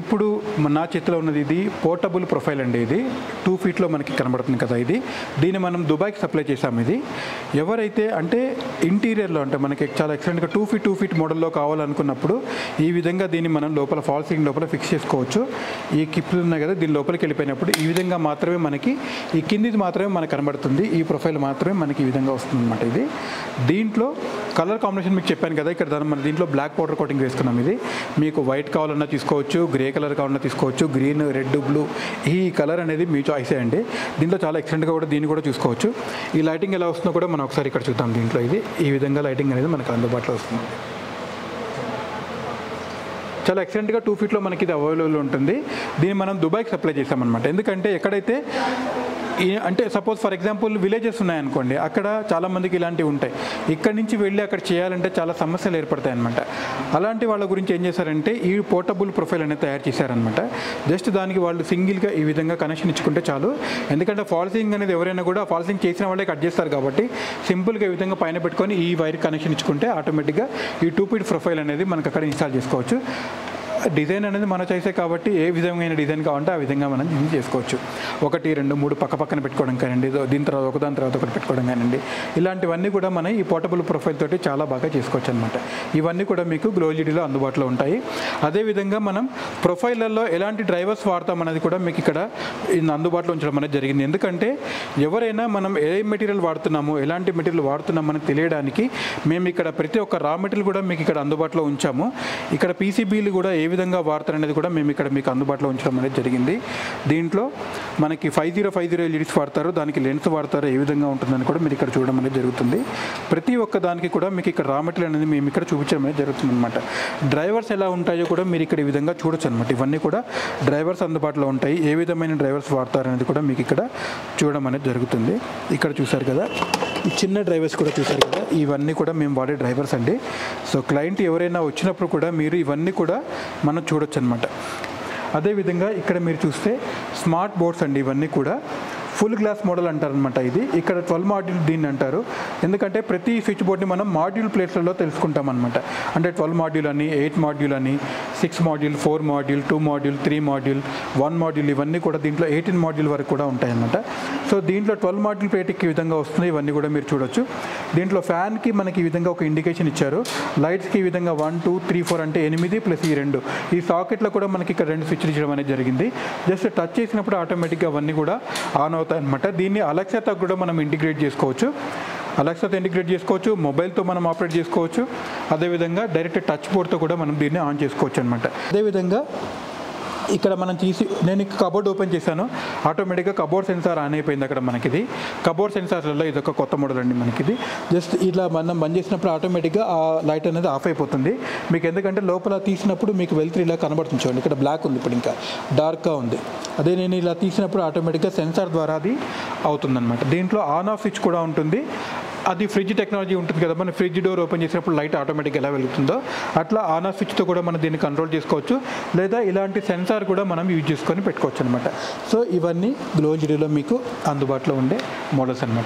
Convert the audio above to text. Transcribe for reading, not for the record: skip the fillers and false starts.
ఇప్పుడు నా చేతిలో ఉన్నది ఇది పోర్టబుల్ ప్రొఫైల్ అండి. ఇది 2 ఫీట్లో మనకి కనబడుతుంది కదా. దీన్ని మనం దుబాయ్కి సప్లై చేసాము. ఇది ఎవరైతే అంటే ఇంటీరియర్లో అంటే మనకి చాలా ఎక్సలెంట్గా 2 ఫీట్ మోడల్లో కావాలనుకున్నప్పుడు ఈ విధంగా దీన్ని మనం లోపల ఫాల్ సీలింగ్ లోపల ఫిక్స్ చేసుకోవచ్చు. ఈ కిప్లు ఉన్నాయి కదా, దీని లోపలికి వెళ్ళిపోయినప్పుడు ఈ విధంగా మాత్రమే మనకి ఈ కిందిది మాత్రమే మనకు కనబడుతుంది. ఈ ప్రొఫైల్ మాత్రమే మనకి ఈ విధంగా వస్తుంది అనమాట. ఇది దీంట్లో కలర్ కాంబినేషన్ మీకు చెప్పాను కదా, ఇక్కడ మన దీంట్లో బ్లాక్ పౌడర్ కోటింగ్ వేసుకున్నాం. ఇది మీకు వైట్ కావాలన్నా తీసుకోవచ్చు, గ్రే కలర్ కావాలన్నా తీసుకోవచ్చు, గ్రీన్, రెడ్, బ్లూ ఈ కలర్ అనేది మీ చాయిసే అండి. దీంట్లో చాలా ఎక్సలెంట్గా కూడా దీన్ని కూడా చూసుకోవచ్చు. ఈ లైటింగ్ ఎలా వస్తుందో కూడా మనం ఒకసారి ఇక్కడ చూద్దాం. దీంట్లో ఇది ఈ విధంగా లైటింగ్ అనేది మనకు అందుబాటులో వస్తుంది. చాలా ఎక్సలెంట్గా 2 ఫీట్లో మనకి ఇది అవైలబుల్ ఉంటుంది. దీన్ని మనం దుబాయ్కి సప్లై చేసామన్నమాట. ఎందుకంటే ఎక్కడైతే అంటే సపోజ్ ఫర్ ఎగ్జాంపుల్ విలేజెస్ ఉన్నాయనుకోండి, అక్కడ చాలామందికి ఇలాంటివి ఉంటాయి. ఇక్కడి నుంచి వెళ్ళి అక్కడ చేయాలంటే చాలా సమస్యలు ఏర్పడతాయి అనమాట. అలాంటి వాళ్ళ గురించి ఏం చేశారంటే ఈ పోర్టబుల్ ప్రొఫైల్ అనేది తయారు చేశారనమాట. జస్ట్ దానికి వాళ్ళు సింగిల్గా ఈ విధంగా కనెక్షన్ ఇచ్చుకుంటే చాలు. ఎందుకంటే ఫాల్ సీలింగ్ అనేది ఎవరైనా కూడా ఫాల్ సీలింగ్ చేసిన వాళ్ళే కట్ చేస్తారు కాబట్టి సింపుల్గా ఈ విధంగా పైన పెట్టుకొని ఈ వైర్ కనెక్షన్ ఇచ్చుకుంటే ఆటోమేటిక్గా ఈ 2 ఫీట్ ప్రొఫైల్ అనేది మనకు అక్కడ ఇన్స్టాల్ చేసుకోవచ్చు. డిజైన్ అనేది మన చాయిసే కాబట్టి ఏ విధమైన డిజైన్ కావాలంటే ఆ విధంగా మనం చేసుకోవచ్చు. 1, 2, 3 పక్కన పెట్టుకోవడం కానివ్వండి, దీని తర్వాత ఒకదాని తర్వాత ఒకటి పెట్టుకోవడం కానివ్వండి, ఇలాంటివన్నీ కూడా మనం ఈ పోర్టబుల్ ప్రొఫైల్ తోటి చాలా బాగా చేసుకోవచ్చు అనమాట. ఇవన్నీ కూడా మీకు గ్లోజిడీలో అందుబాటులో ఉంటాయి. అదేవిధంగా మనం ప్రొఫైళ్ళల్లో ఎలాంటి డ్రైవర్స్ వాడతాం అనేది కూడా మీకు ఇక్కడ అందుబాటులో ఉంచడం అనేది జరిగింది. ఎందుకంటే ఎవరైనా మనం ఏ మెటీరియల్ వాడుతున్నామో, ఎలాంటి మెటీరియల్ వాడుతున్నామని తెలియడానికి మేము ఇక్కడ ప్రతి ఒక్క రా మెటీరియల్ కూడా మీకు ఇక్కడ అందుబాటులో ఉంచాము. ఇక్కడ పీసీబీలు కూడా ఏ విధంగా వాడతారనేది కూడా మేము ఇక్కడ మీకు అందుబాటులో ఉంచడం అనేది జరిగింది. దీంట్లో మనకి 5050 ఎల్ఈడీస్ వాడతారు, దానికి లెన్స్ వాడతారు, ఏ విధంగా ఉంటుందని కూడా మీరు ఇక్కడ చూడడం అనేది జరుగుతుంది. ప్రతి ఒక్క దానికి కూడా మీకు ఇక్కడ రా మెటీరియల్ అనేది మేము ఇక్కడ చూపించడం అనేది జరుగుతుంది అనమాట. డ్రైవర్స్ ఎలా ఉంటాయో కూడా మీరు ఇక్కడ ఈ విధంగా చూడొచ్చు అనమాట. ఇవన్నీ కూడా డ్రైవర్స్ అందుబాటులో ఉంటాయి. ఏ విధమైన డ్రైవర్స్ వాడతారనేది కూడా మీకు ఇక్కడ చూడడం అనేది జరుగుతుంది. ఇక్కడ చూసారు కదా, ఈ చిన్న డ్రైవర్స్ కూడా చూసారు కదా, ఇవన్నీ కూడా మేము వాడే డ్రైవర్స్ అండి. సో క్లయింట్ ఎవరైనా వచ్చినప్పుడు కూడా మీరు ఇవన్నీ కూడా మనం చూడొచ్చు అనమాట. అదేవిధంగా ఇక్కడ మీరు చూస్తే స్మార్ట్ బోర్డ్స్ అండి. ఇవన్నీ కూడా ఫుల్ గ్లాస్ మోడల్ అంటారనమాట. ఇది ఇక్కడ 12 మాడ్యూల్ దీన్ని అంటారు. ఎందుకంటే ప్రతి స్విచ్ బోర్డ్ని మనం మాడ్యూల్ ప్లేట్లలో తెలుసుకుంటాం అనమాట. అంటే 12 మాడ్యూల్ అని, 8 మాడ్యూల్ అని, 6 module, 4 module, 2 module, 3 module, 1 module, ఇవన్నీ కూడా దీంట్లో 18 మాడ్యూల్ వరకు కూడా ఉంటాయన్నమాట. సో దీంట్లో 12 మాడ్యూల్ ప్లేట్కి ఈ విధంగా వస్తుంది. ఇవన్నీ కూడా మీరు చూడొచ్చు. దీంట్లో ఫ్యాన్కి మనకి ఈ విధంగా ఒక ఇండికేషన్ ఇచ్చారు. లైట్స్కి ఈ విధంగా 1, 2, 3, 4 అంటే 8 ప్లస్ ఈ 2. ఈ సాకెట్లో కూడా మనకి ఇక్కడ 2 స్విచ్లు ఇచ్చడం అనేది జరిగింది. జస్ట్ టచ్ చేసినప్పుడు ఆటోమేటిక్గా అవన్నీ కూడా ఆన్ అవుతాయి అనమాట. దీన్ని అలెక్సాతో కూడా మనం ఇంటిగ్రేట్ చేసుకోవచ్చు. అలెక్సాతో ఇంటిగ్రేట్ చేసుకోవచ్చు, మొబైల్తో మనం ఆపరేట్ చేసుకోవచ్చు. అదేవిధంగా డైరెక్ట్ టచ్ బోర్డ్తో కూడా మనం దీన్ని ఆన్ చేసుకోవచ్చు అనమాట. అదేవిధంగా ఇక్కడ మనం నేను కబోర్డ్ ఓపెన్ చేశాను, ఆటోమేటిక్గా కబోర్డ్ సెన్సార్ ఆన్ అయిపోయింది. అక్కడ మనకిది కబోర్డ్ సెన్సార్లలో ఇదొక కొత్త మోడల్ అండి. మనకిది జస్ట్ ఇలా మనం బంద్ చేసినప్పుడు ఆటోమేటిక్గా ఆ లైట్ అనేది ఆఫ్ అయిపోతుంది మీకు. ఎందుకంటే లోపల తీసినప్పుడు మీకు వెలుతురు ఇలా కనబడుతుంది చూడండి. ఇక్కడ బ్లాక్ ఉంది, ఇప్పుడు ఇంకా డార్క్గా ఉంది. అదే నేను ఇలా తీసినప్పుడు ఆటోమేటిక్గా సెన్సార్ ద్వారా అది అవుతుందన్నమాట. దీంట్లో ఆన్ ఆఫ్ స్విచ్ కూడా ఉంటుంది. అది ఫ్రిడ్జ్ టెక్నాలజీ ఉంటుంది కదా, మన ఫ్రిడ్జ్ డోర్ ఓపెన్ చేసినప్పుడు లైట్ ఆటోమేటిక్గా ఎలా వెలుగుతుందో అట్లా ఆన్ ఆఫ్ స్విచ్తో కూడా మనం దీన్ని కంట్రోల్ చేసుకోవచ్చు. లేదా ఇలాంటి సెన్సార్ కూడా మనం యూజ్ చేసుకొని పెట్టుకోవచ్చు అనమాట. సో ఇవన్నీ గ్లోజిడీలో మీకు అందుబాటులో ఉండే మోడల్స్ అనమాట.